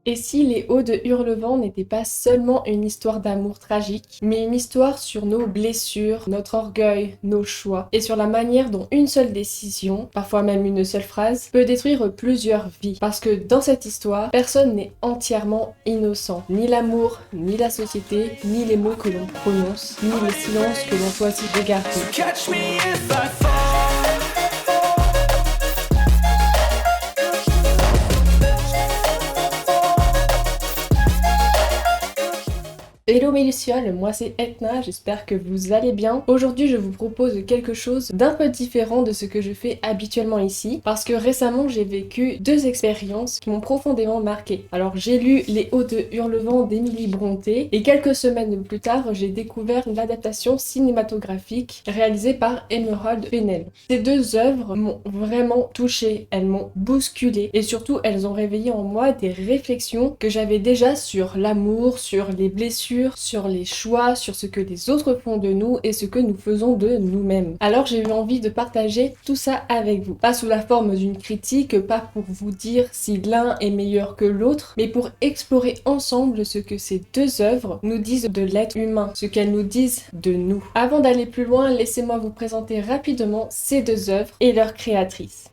Et si Les Hauts de Hurlevent n'était pas seulement une histoire d'amour tragique, mais une histoire sur nos blessures, notre orgueil, nos choix, et sur la manière dont une seule décision, parfois même une seule phrase, peut détruire plusieurs vies. Parce que dans cette histoire, personne n'est entièrement innocent. Ni l'amour, ni la société, ni les mots que l'on prononce, ni les silences que l'on choisit de garder. Catch me if I fall. Hello mes lucioles, moi c'est Etna, j'espère que vous allez bien. Aujourd'hui je vous propose quelque chose d'un peu différent de ce que je fais habituellement ici, parce que récemment j'ai vécu deux expériences qui m'ont profondément marqué. Alors j'ai lu Les Hauts de Hurlevent d'Emily Brontë, et quelques semaines plus tard j'ai découvert l'adaptation cinématographique réalisée par Emerald Fennell. Ces deux œuvres m'ont vraiment touchée, elles m'ont bousculée, et surtout elles ont réveillé en moi des réflexions que j'avais déjà sur l'amour, sur les blessures, sur les choix, sur ce que les autres font de nous et ce que nous faisons de nous-mêmes. Alors j'ai eu envie de partager tout ça avec vous. Pas sous la forme d'une critique, pas pour vous dire si l'un est meilleur que l'autre, mais pour explorer ensemble ce que ces deux œuvres nous disent de l'être humain, ce qu'elles nous disent de nous. Avant d'aller plus loin, laissez-moi vous présenter rapidement ces deux œuvres et leurs créatrices.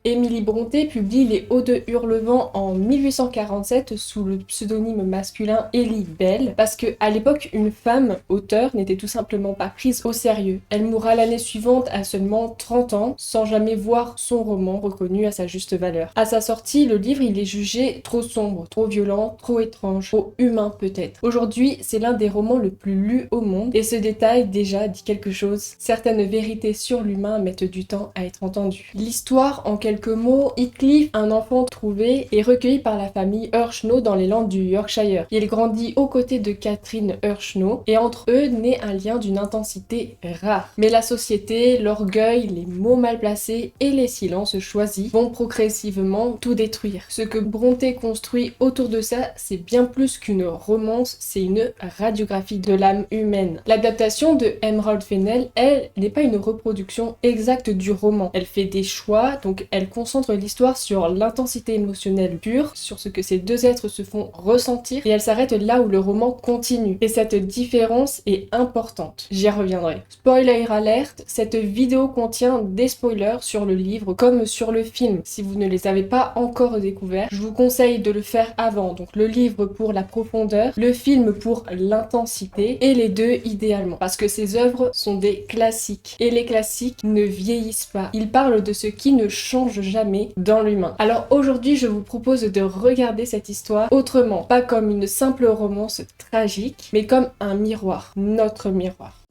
Emily Brontë publie Les Hauts de Hurlevent en 1847 sous le pseudonyme masculin Ellie Bell, parce que à l'époque, une femme auteure n'était tout simplement pas prise au sérieux. Elle mourra l'année suivante à seulement 30 ans, sans jamais voir son roman reconnu à sa juste valeur. À sa sortie, le livre il est jugé trop sombre, trop violent, trop étrange, trop humain peut-être. Aujourd'hui, c'est l'un des romans le plus lus au monde, et ce détail déjà dit quelque chose. Certaines vérités sur l'humain mettent du temps à être entendues. L'histoire, en quelques mots, Heathcliff, un enfant trouvé, est recueilli par la famille Urshnaw dans les Landes du Yorkshire. Il grandit aux côtés de Catherine Urshnaw, et entre eux naît un lien d'une intensité rare. Mais la société, l'orgueil, les mots mal placés et les silences choisis vont progressivement tout détruire. Ce que Brontë construit autour de ça, c'est bien plus qu'une romance, c'est une radiographie de l'âme humaine. L'adaptation de Emerald Fennell, elle, n'est pas une reproduction exacte du roman. Elle fait des choix, donc elle concentre l'histoire sur l'intensité émotionnelle pure, sur ce que ces deux êtres se font ressentir, et elle s'arrête là où le roman continue. Et cette différence est importante. J'y reviendrai. Spoiler alert, cette vidéo contient des spoilers sur le livre comme sur le film. Si vous ne les avez pas encore découverts, je vous conseille de le faire avant. Donc le livre pour la profondeur, le film pour l'intensité, et les deux idéalement. Parce que ces œuvres sont des classiques. Et les classiques ne vieillissent pas. Ils parlent de ce qui ne change jamais dans l'humain. Alors aujourd'hui, je vous propose de regarder cette histoire autrement, pas comme une simple romance tragique, mais comme un miroir, notre miroir.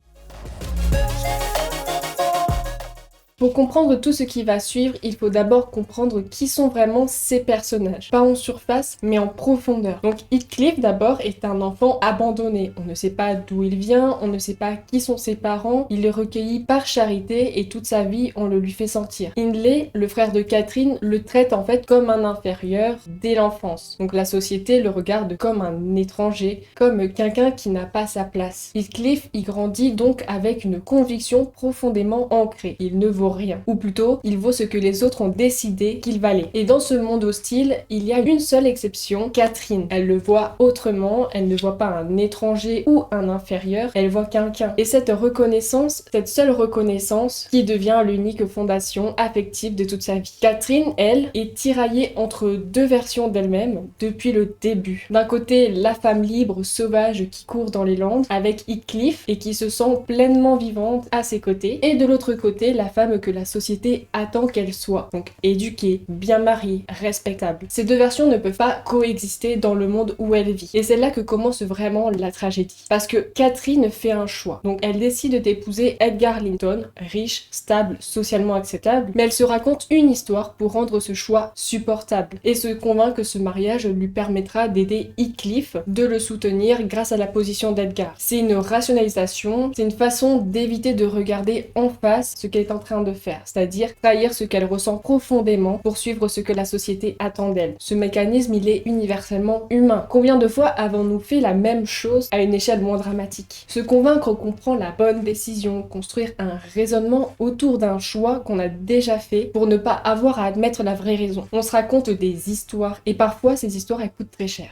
Pour comprendre tout ce qui va suivre, il faut d'abord comprendre qui sont vraiment ces personnages. Pas en surface, mais en profondeur. Donc Heathcliff d'abord est un enfant abandonné. On ne sait pas d'où il vient, on ne sait pas qui sont ses parents, il est recueilli par charité et toute sa vie on le lui fait sentir. Hindley, le frère de Catherine, le traite en fait comme un inférieur dès l'enfance. Donc la société le regarde comme un étranger, comme quelqu'un qui n'a pas sa place. Heathcliff y grandit donc avec une conviction profondément ancrée. Il ne vaut rien. Ou plutôt, il vaut ce que les autres ont décidé qu'il valait. Et dans ce monde hostile, il y a une seule exception, Catherine. Elle le voit autrement, elle ne voit pas un étranger ou un inférieur, elle voit quelqu'un. Et cette reconnaissance, cette seule reconnaissance, qui devient l'unique fondation affective de toute sa vie. Catherine, elle, est tiraillée entre deux versions d'elle-même depuis le début. D'un côté, la femme libre, sauvage, qui court dans les Landes, avec Heathcliff, et qui se sent pleinement vivante à ses côtés. Et de l'autre côté, la femme que la société attend qu'elle soit. Donc éduquée, bien mariée, respectable. Ces deux versions ne peuvent pas coexister dans le monde où elle vit. Et c'est là que commence vraiment la tragédie. Parce que Catherine fait un choix. Donc elle décide d'épouser Edgar Linton, riche, stable, socialement acceptable, mais elle se raconte une histoire pour rendre ce choix supportable et se convainc que ce mariage lui permettra d'aider Heathcliff, de le soutenir grâce à la position d'Edgar. C'est une rationalisation, c'est une façon d'éviter de regarder en face ce qu'elle est en train train de faire, c'est-à-dire trahir ce qu'elle ressent profondément pour suivre ce que la société attend d'elle. Ce mécanisme, il est universellement humain. Combien de fois avons-nous fait la même chose à une échelle moins dramatique? Se convaincre qu'on prend la bonne décision, construire un raisonnement autour d'un choix qu'on a déjà fait pour ne pas avoir à admettre la vraie raison. On se raconte des histoires et parfois ces histoires elles coûtent très cher.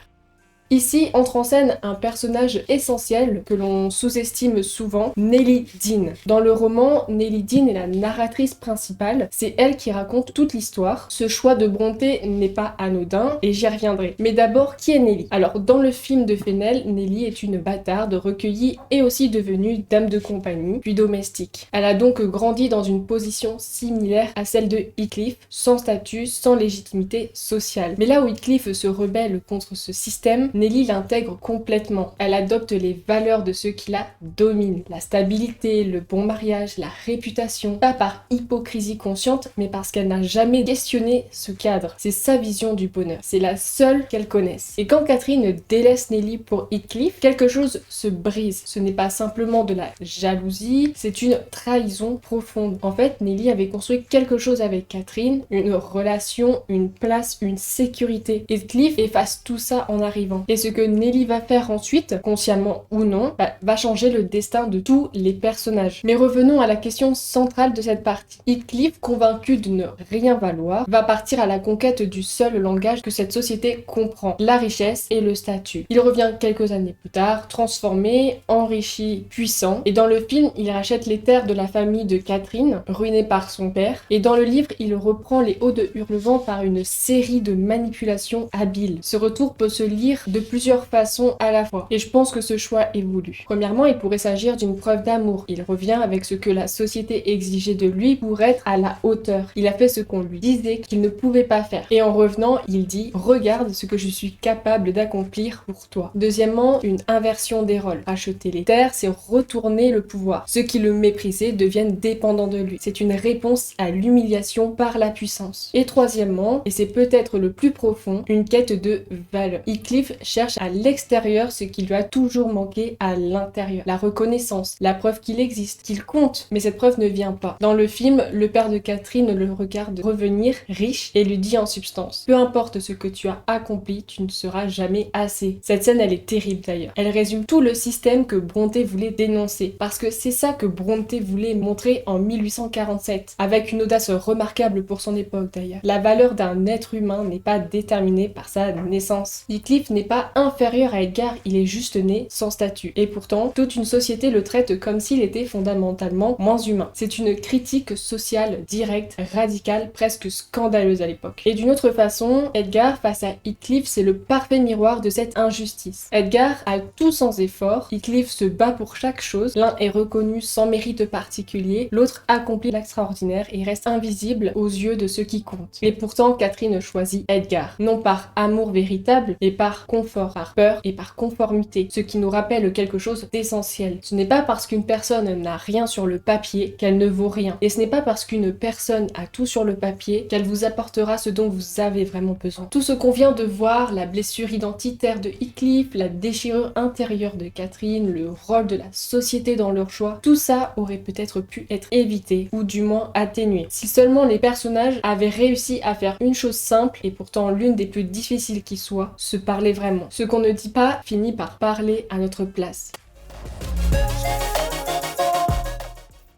Ici entre en scène un personnage essentiel que l'on sous-estime souvent, Nelly Dean. Dans le roman, Nelly Dean est la narratrice principale, c'est elle qui raconte toute l'histoire. Ce choix de Brontë n'est pas anodin et j'y reviendrai. Mais d'abord, qui est Nelly? Alors dans le film de Fennel, Nelly est une bâtarde recueillie et aussi devenue dame de compagnie, puis domestique. Elle a donc grandi dans une position similaire à celle de Heathcliff, sans statut, sans légitimité sociale. Mais là où Heathcliff se rebelle contre ce système, Nelly l'intègre complètement. Elle adopte les valeurs de ceux qui la dominent. La stabilité, le bon mariage, la réputation. Pas par hypocrisie consciente, mais parce qu'elle n'a jamais questionné ce cadre. C'est sa vision du bonheur. C'est la seule qu'elle connaisse. Et quand Catherine délaisse Nelly pour Heathcliff, quelque chose se brise. Ce n'est pas simplement de la jalousie, c'est une trahison profonde. En fait, Nelly avait construit quelque chose avec Catherine, une relation, une place, une sécurité. Heathcliff efface tout ça en arrivant. Et ce que Nelly va faire ensuite, consciemment ou non, va changer le destin de tous les personnages. Mais revenons à la question centrale de cette partie. Heathcliff, convaincu de ne rien valoir, va partir à la conquête du seul langage que cette société comprend, la richesse et le statut. Il revient quelques années plus tard, transformé, enrichi, puissant, et dans le film, il rachète les terres de la famille de Catherine, ruinée par son père, et dans le livre, il reprend les hauts de Hurlevent par une série de manipulations habiles. Ce retour peut se lire de plusieurs façons à la fois, et je pense que ce choix est voulu. Premièrement, il pourrait s'agir d'une preuve d'amour. Il revient avec ce que la société exigeait de lui pour être à la hauteur. Il a fait ce qu'on lui disait qu'il ne pouvait pas faire. Et en revenant, il dit « Regarde ce que je suis capable d'accomplir pour toi ». Deuxièmement, une inversion des rôles. Racheter les terres, c'est retourner le pouvoir. Ceux qui le méprisaient deviennent dépendants de lui. C'est une réponse à l'humiliation par la puissance. Et troisièmement, et c'est peut-être le plus profond, une quête de valeur. Heathcliff cherche à l'extérieur ce qui lui a toujours manqué à l'intérieur. La reconnaissance, la preuve qu'il existe, qu'il compte, mais cette preuve ne vient pas. Dans le film, le père de Catherine le regarde revenir riche et lui dit en substance: peu importe ce que tu as accompli, tu ne seras jamais assez. Cette scène, elle est terrible d'ailleurs. Elle résume tout le système que Brontë voulait dénoncer, parce que c'est ça que Brontë voulait montrer en 1847, avec une audace remarquable pour son époque d'ailleurs. La valeur d'un être humain n'est pas déterminée par sa naissance. Heathcliff n'est pas inférieur à Edgar, il est juste né sans statut. Et pourtant, toute une société le traite comme s'il était fondamentalement moins humain. C'est une critique sociale directe, radicale, presque scandaleuse à l'époque. Et d'une autre façon, Edgar face à Heathcliff, c'est le parfait miroir de cette injustice. Edgar a tout sans effort, Heathcliff se bat pour chaque chose, l'un est reconnu sans mérite particulier, l'autre accomplit l'extraordinaire et reste invisible aux yeux de ceux qui comptent. Et pourtant, Catherine choisit Edgar, non par amour véritable, mais par confort, par peur et par conformité, ce qui nous rappelle quelque chose d'essentiel. Ce n'est pas parce qu'une personne n'a rien sur le papier qu'elle ne vaut rien. Et ce n'est pas parce qu'une personne a tout sur le papier qu'elle vous apportera ce dont vous avez vraiment besoin. Tout ce qu'on vient de voir, la blessure identitaire de Heathcliff, la déchirure intérieure de Catherine, le rôle de la société dans leur choix, tout ça aurait peut-être pu être évité, ou du moins atténué. Si seulement les personnages avaient réussi à faire une chose simple, et pourtant l'une des plus difficiles qui soit, se parler vraiment. Ce qu'on ne dit pas finit par parler à notre place.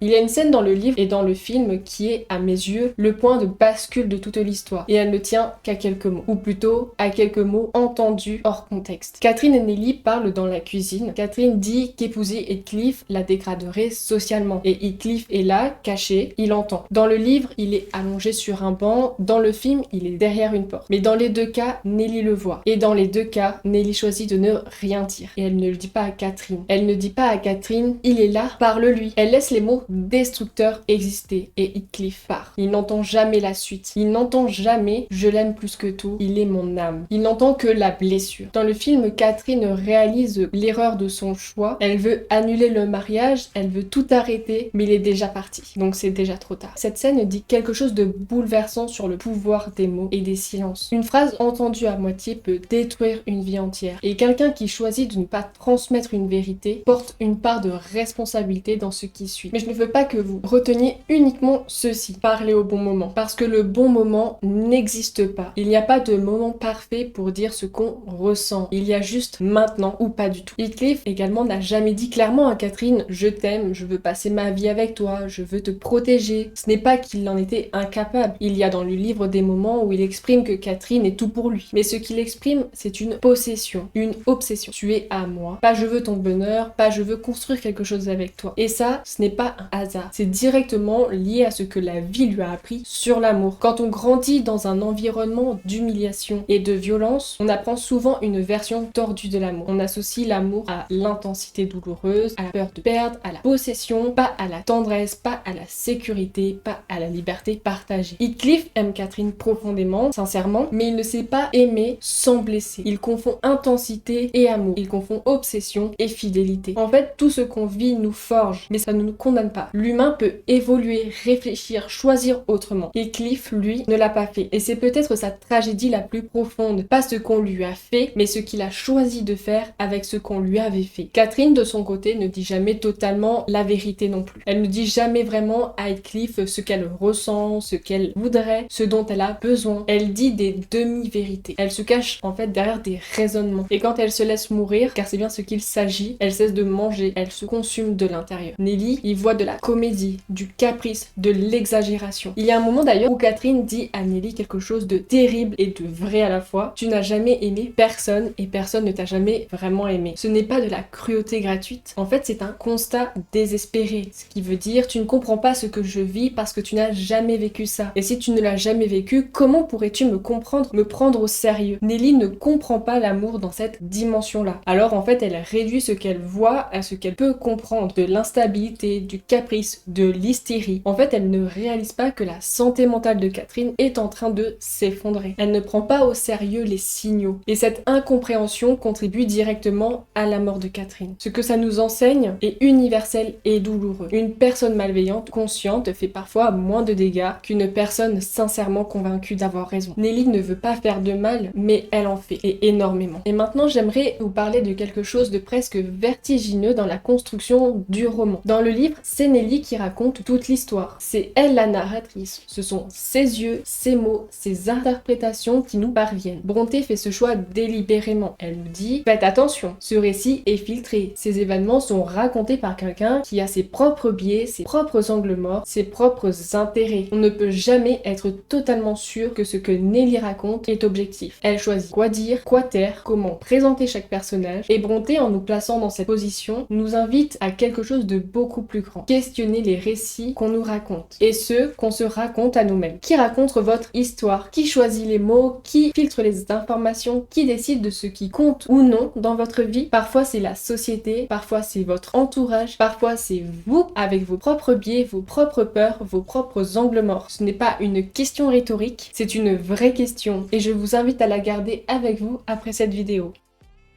Il y a une scène dans le livre et dans le film qui est, à mes yeux, le point de bascule de toute l'histoire. Et elle ne tient qu'à quelques mots. Ou plutôt, à quelques mots entendus hors contexte. Catherine et Nelly parlent dans la cuisine. Catherine dit qu'épouser Heathcliff la dégraderait socialement. Et Heathcliff est là, caché, il entend. Dans le livre, il est allongé sur un banc. Dans le film, il est derrière une porte. Mais dans les deux cas, Nelly le voit. Et dans les deux cas, Nelly choisit de ne rien dire. Et elle ne le dit pas à Catherine. Elle ne dit pas à Catherine, il est là, parle-lui. Elle laisse les mots destructeur exister et Heathcliff part. Il n'entend jamais la suite. Il n'entend jamais je l'aime plus que tout, il est mon âme. Il n'entend que la blessure. Dans le film, Catherine réalise l'erreur de son choix. Elle veut annuler le mariage, elle veut tout arrêter, mais il est déjà parti. Donc c'est déjà trop tard. Cette scène dit quelque chose de bouleversant sur le pouvoir des mots et des silences. Une phrase entendue à moitié peut détruire une vie entière. Et quelqu'un qui choisit de ne pas transmettre une vérité porte une part de responsabilité dans ce qui suit. Mais je ne veux veux pas que vous reteniez uniquement ceci, parler au bon moment, parce que le bon moment n'existe pas. Il n'y a pas de moment parfait pour dire ce qu'on ressent. Il y a juste maintenant ou pas du tout. Heathcliff également n'a jamais dit clairement à Catherine « Je t'aime, je veux passer ma vie avec toi, je veux te protéger ». Ce n'est pas qu'il en était incapable. Il y a dans le livre des moments où il exprime que Catherine est tout pour lui. Mais ce qu'il exprime, c'est une possession, une obsession. Tu es à moi, pas je veux ton bonheur, pas je veux construire quelque chose avec toi. Et ça, ce n'est pas un hasard. C'est directement lié à ce que la vie lui a appris sur l'amour. Quand on grandit dans un environnement d'humiliation et de violence, on apprend souvent une version tordue de l'amour. On associe l'amour à l'intensité douloureuse, à la peur de perdre, à la possession, pas à la tendresse, pas à la sécurité, pas à la liberté partagée. Heathcliff aime Catherine profondément, sincèrement, mais il ne sait pas aimer sans blesser. Il confond intensité et amour. Il confond obsession et fidélité. En fait, tout ce qu'on vit nous forge, mais ça ne nous condamne pas. L'humain peut évoluer, réfléchir, choisir autrement. Heathcliff, lui, ne l'a pas fait. Et c'est peut-être sa tragédie la plus profonde. Pas ce qu'on lui a fait, mais ce qu'il a choisi de faire avec ce qu'on lui avait fait. Catherine, de son côté, ne dit jamais totalement la vérité non plus. Elle ne dit jamais vraiment à Heathcliff ce qu'elle ressent, ce qu'elle voudrait, ce dont elle a besoin. Elle dit des demi-vérités. Elle se cache en fait derrière des raisonnements. Et quand elle se laisse mourir, car c'est bien ce qu'il s'agit, elle cesse de manger, elle se consume de l'intérieur. Nelly y voit de la comédie, du caprice, de l'exagération. Il y a un moment d'ailleurs où Catherine dit à Nelly quelque chose de terrible et de vrai à la fois. Tu n'as jamais aimé personne et personne ne t'a jamais vraiment aimé. Ce n'est pas de la cruauté gratuite. En fait, c'est un constat désespéré. Ce qui veut dire, tu ne comprends pas ce que je vis parce que tu n'as jamais vécu ça. Et si tu ne l'as jamais vécu, comment pourrais-tu me comprendre, me prendre au sérieux? Nelly ne comprend pas l'amour dans cette dimension-là. Alors en fait, elle réduit ce qu'elle voit à ce qu'elle peut comprendre, de l'instabilité, du caprice, de l'hystérie. En fait, elle ne réalise pas que la santé mentale de Catherine est en train de s'effondrer. Elle ne prend pas au sérieux les signaux. Et cette incompréhension contribue directement à la mort de Catherine. Ce que ça nous enseigne est universel et douloureux. Une personne malveillante, consciente, fait parfois moins de dégâts qu'une personne sincèrement convaincue d'avoir raison. Nelly ne veut pas faire de mal, mais elle en fait, et énormément. Et maintenant, j'aimerais vous parler de quelque chose de presque vertigineux dans la construction du roman. Dans le livre, c'est Nelly qui raconte toute l'histoire. C'est elle la narratrice. Ce sont ses yeux, ses mots, ses interprétations qui nous parviennent. Brontë fait ce choix délibérément. Elle nous dit « Faites attention, ce récit est filtré. Ces événements sont racontés par quelqu'un qui a ses propres biais, ses propres angles morts, ses propres intérêts. On ne peut jamais être totalement sûr que ce que Nelly raconte est objectif. Elle choisit quoi dire, quoi taire, comment présenter chaque personnage, et Brontë, en nous plaçant dans cette position, nous invite à quelque chose de beaucoup plus grand. Questionner les récits qu'on nous raconte, et ceux qu'on se raconte à nous-mêmes. Qui raconte votre histoire? Qui choisit les mots? Qui filtre les informations? Qui décide de ce qui compte ou non dans votre vie? Parfois c'est la société, parfois c'est votre entourage, parfois c'est vous avec vos propres biais, vos propres peurs, vos propres angles morts. Ce n'est pas une question rhétorique, c'est une vraie question, et je vous invite à la garder avec vous après cette vidéo.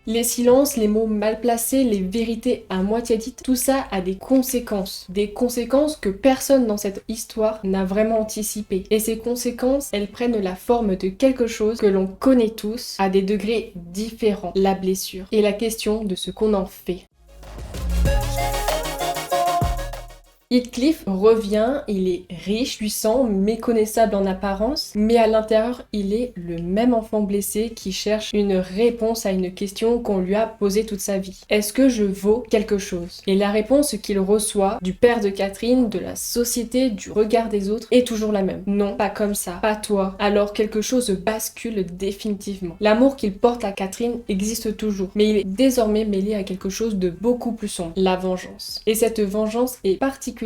Les silences, les mots mal placés, les vérités à moitié dites, tout ça a des conséquences que personne dans cette histoire n'a vraiment anticipées. Et ces conséquences, elles prennent la forme de quelque chose que l'on connaît tous à des degrés différents, la blessure, et la question de ce qu'on en fait. Heathcliff revient, il est riche, puissant, méconnaissable en apparence, mais à l'intérieur, il est le même enfant blessé qui cherche une réponse à une question qu'on lui a posée toute sa vie. Est-ce que je vaux quelque chose? Et la réponse qu'il reçoit du père de Catherine, de la société, du regard des autres, est toujours la même. Non, pas comme ça, pas toi. Alors quelque chose bascule définitivement. L'amour qu'il porte à Catherine existe toujours, mais il est désormais mêlé à quelque chose de beaucoup plus sombre, la vengeance. Et cette vengeance est particulièrement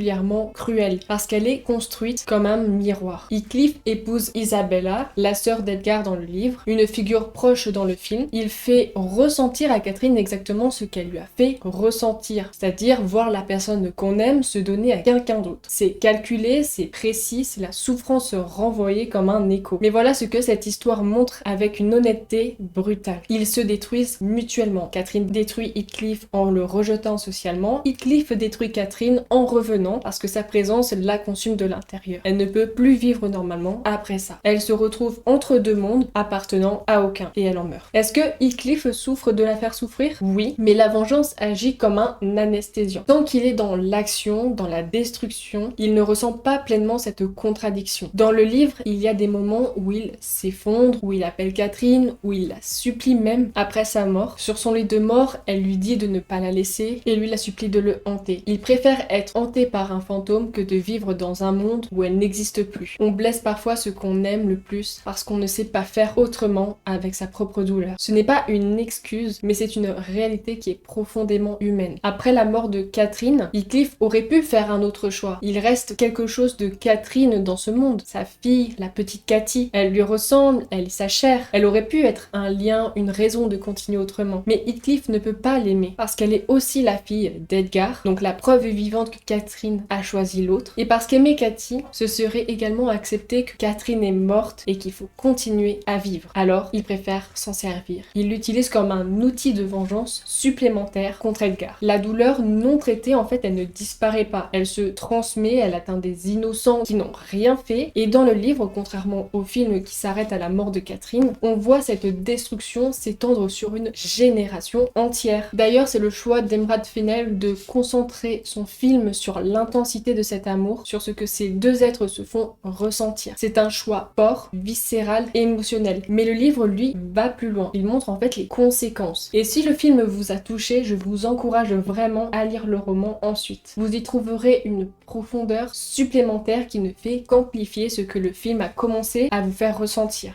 cruelle parce qu'elle est construite comme un miroir. Heathcliff épouse Isabella, la sœur d'Edgar dans le livre, une figure proche dans le film. Il fait ressentir à Catherine exactement ce qu'elle lui a fait ressentir, c'est-à-dire voir la personne qu'on aime se donner à quelqu'un d'autre. C'est calculé, c'est précis, c'est la souffrance renvoyée comme un écho. Mais voilà ce que cette histoire montre avec une honnêteté brutale. Ils se détruisent mutuellement. Catherine détruit Heathcliff en le rejetant socialement. Heathcliff détruit Catherine en revenant revenant parce que sa présence la consume de l'intérieur. Elle ne peut plus vivre normalement après ça. Elle se retrouve entre deux mondes appartenant à aucun et elle en meurt. Est-ce que Heathcliff souffre de la faire souffrir? Oui, mais la vengeance agit comme un anesthésiant. Tant qu'il est dans l'action, dans la destruction, il ne ressent pas pleinement cette contradiction. Dans le livre, il y a des moments où il s'effondre, où il appelle Catherine, où il la supplie même après sa mort. Sur son lit de mort, elle lui dit de ne pas la laisser et lui la supplie de le hanter. Il préfère être hanté par un fantôme que de vivre dans un monde où elle n'existe plus. On blesse parfois ce qu'on aime le plus parce qu'on ne sait pas faire autrement avec sa propre douleur. Ce n'est pas une excuse, mais c'est une réalité qui est profondément humaine. Après la mort de Catherine, Heathcliff aurait pu faire un autre choix. Il reste quelque chose de Catherine dans ce monde. Sa fille, la petite Cathy, elle lui ressemble, elle est sa chair. Elle aurait pu être un lien, une raison de continuer autrement. Mais Heathcliff ne peut pas l'aimer parce qu'elle est aussi la fille d'Edgar, donc la preuve vivante que Catherine a choisi l'autre. Et parce qu'aimer Cathy, ce serait également accepter que Catherine est morte et qu'il faut continuer à vivre. Alors, il préfère s'en servir. Il l'utilise comme un outil de vengeance supplémentaire contre Edgar. La douleur non traitée, en fait, elle ne disparaît pas. Elle se transmet, elle atteint des innocents qui n'ont rien fait. Et dans le livre, contrairement au film qui s'arrête à la mort de Catherine, on voit cette destruction s'étendre sur une génération entière. D'ailleurs, c'est le choix d'Emrad Fennell de concentrer son film sur l'intensité de cet amour, sur ce que ces deux êtres se font ressentir. C'est un choix fort, viscéral et émotionnel. Mais le livre, lui, va plus loin. Il montre en fait les conséquences. Et si le film vous a touché, je vous encourage vraiment à lire le roman ensuite. Vous y trouverez une profondeur supplémentaire qui ne fait qu'amplifier ce que le film a commencé à vous faire ressentir.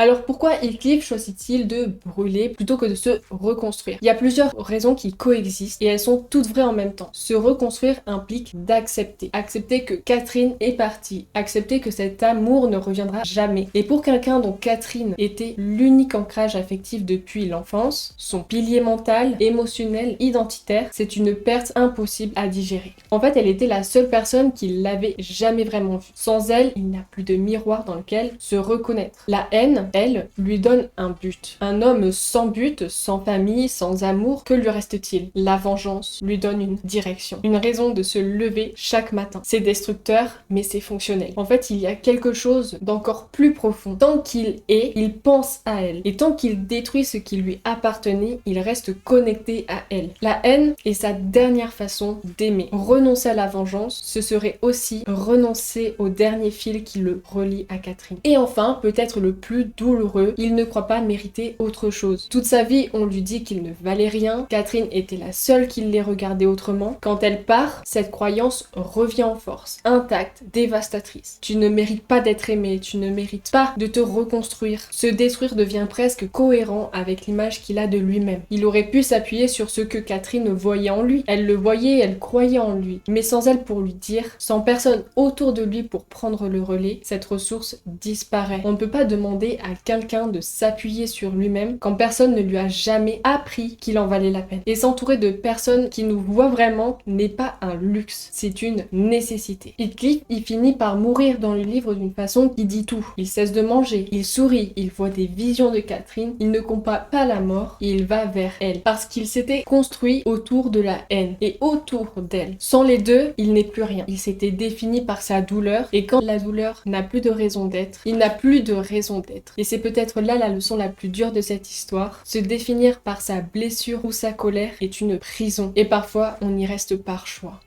Alors pourquoi Heathcliff choisit-il de brûler plutôt que de se reconstruire? Il y a plusieurs raisons qui coexistent et elles sont toutes vraies en même temps. Se reconstruire implique d'accepter. Accepter que Catherine est partie. Accepter que cet amour ne reviendra jamais. Et pour quelqu'un dont Catherine était l'unique ancrage affectif depuis l'enfance, son pilier mental, émotionnel, identitaire, c'est une perte impossible à digérer. En fait, elle était la seule personne qui l'avait jamais vraiment vue. Sans elle, il n'y a plus de miroir dans lequel se reconnaître. La haine, elle, lui donne un but. Un homme sans but, sans famille, sans amour, que lui reste-t-il? La vengeance lui donne une direction, une raison de se lever chaque matin. C'est destructeur, mais c'est fonctionnel. En fait, il y a quelque chose d'encore plus profond. Tant qu'il est, il pense à elle. Et tant qu'il détruit ce qui lui appartenait, il reste connecté à elle. La haine est sa dernière façon d'aimer. Renoncer à la vengeance, ce serait aussi renoncer au dernier fil qui le relie à Catherine. Et enfin, peut-être le plus douloureux, il ne croit pas mériter autre chose. Toute sa vie, on lui dit qu'il ne valait rien, Catherine était la seule qui l'ait regardé autrement. Quand elle part, cette croyance revient en force, intacte, dévastatrice. Tu ne mérites pas d'être aimé, tu ne mérites pas de te reconstruire. Se détruire devient presque cohérent avec l'image qu'il a de lui-même. Il aurait pu s'appuyer sur ce que Catherine voyait en lui. Elle le voyait, elle croyait en lui. Mais sans elle pour lui dire, sans personne autour de lui pour prendre le relais, cette ressource disparaît. On ne peut pas demander à quelqu'un de s'appuyer sur lui-même quand personne ne lui a jamais appris qu'il en valait la peine. Et s'entourer de personnes qui nous voient vraiment n'est pas un luxe, c'est une nécessité. Heathcliff, il finit par mourir dans le livre d'une façon qui dit tout. Il cesse de manger, il sourit, il voit des visions de Catherine, il ne combat pas la mort, il va vers elle. Parce qu'il s'était construit autour de la haine et autour d'elle. Sans les deux, il n'est plus rien. Il s'était défini par sa douleur et quand la douleur n'a plus de raison d'être, il n'a plus de raison d'être. Et c'est peut-être là la leçon la plus dure de cette histoire. Se définir par sa blessure ou sa colère est une prison. Et parfois, on y reste par choix.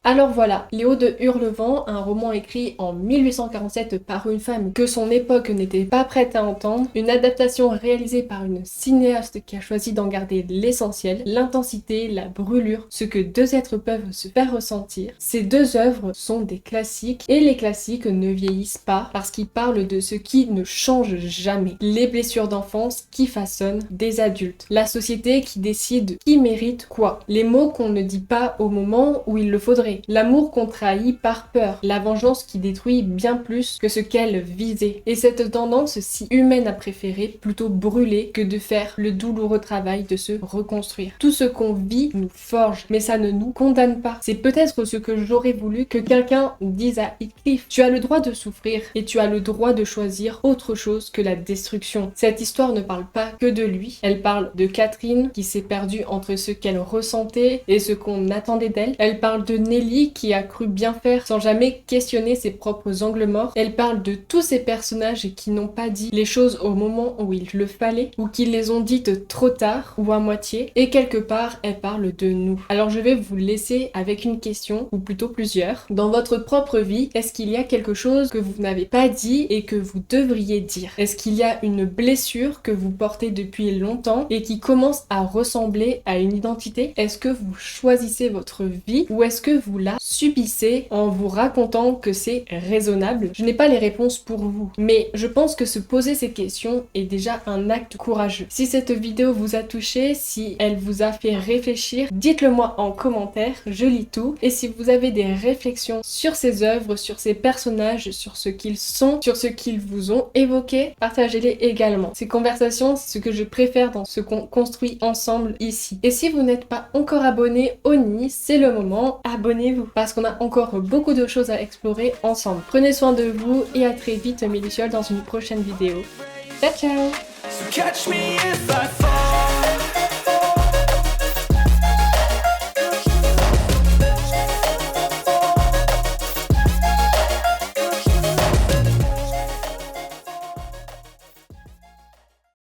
Alors voilà, Léo de Hurlevent, un roman écrit en 1847 par une femme que son époque n'était pas prête à entendre, une adaptation réalisée par une cinéaste qui a choisi d'en garder l'essentiel, l'intensité, la brûlure, ce que deux êtres peuvent se faire ressentir. Ces deux œuvres sont des classiques et les classiques ne vieillissent pas parce qu'ils parlent de ce qui ne change jamais. Les blessures d'enfance qui façonnent des adultes. La société qui décide qui mérite quoi. Les mots qu'on ne dit pas au moment où il le faudrait. pleurer, l'amour qu'on trahit par peur, la vengeance qui détruit bien plus que ce qu'elle visait. Et cette tendance si humaine à préférer plutôt brûler que de faire le douloureux travail de se reconstruire. Tout ce qu'on vit nous forge, mais ça ne nous condamne pas. C'est peut-être ce que j'aurais voulu que quelqu'un dise à Heathcliff. Tu as le droit de souffrir et tu as le droit de choisir autre chose que la destruction. Cette histoire ne parle pas que de lui, elle parle de Catherine qui s'est perdue entre ce qu'elle ressentait et ce qu'on attendait d'elle. Elle parle de Nelly qui a cru bien faire sans jamais questionner ses propres angles morts. Elle parle de tous ces personnages qui n'ont pas dit les choses au moment où il le fallait ou qui les ont dites trop tard ou à moitié. Et quelque part, elle parle de nous. Alors je vais vous laisser avec une question, ou plutôt plusieurs. Dans votre propre vie, est-ce qu'il y a quelque chose que vous n'avez pas dit et que vous devriez dire? Est-ce qu'il y a une blessure que vous portez depuis longtemps et qui commence à ressembler à une identité? Est-ce que vous choisissez votre vie ou est-ce que vous la subissez en vous racontant que c'est raisonnable? Je n'ai pas les réponses pour vous, mais je pense que se poser ces questions est déjà un acte courageux. Si cette vidéo vous a touché, si elle vous a fait réfléchir, dites-le moi en commentaire, je lis tout. Et si vous avez des réflexions sur ces œuvres, sur ces personnages, sur ce qu'ils sont, sur ce qu'ils vous ont évoqué, partagez-les également. Ces conversations, c'est ce que je préfère dans ce qu'on construit ensemble ici. Et si vous n'êtes pas encore abonné au Nid, c'est le moment, abonnez-vous, parce qu'on a encore beaucoup de choses à explorer ensemble. Prenez soin de vous et à très vite mes lucioles dans une prochaine vidéo. Ciao ciao! So catch me if I fall.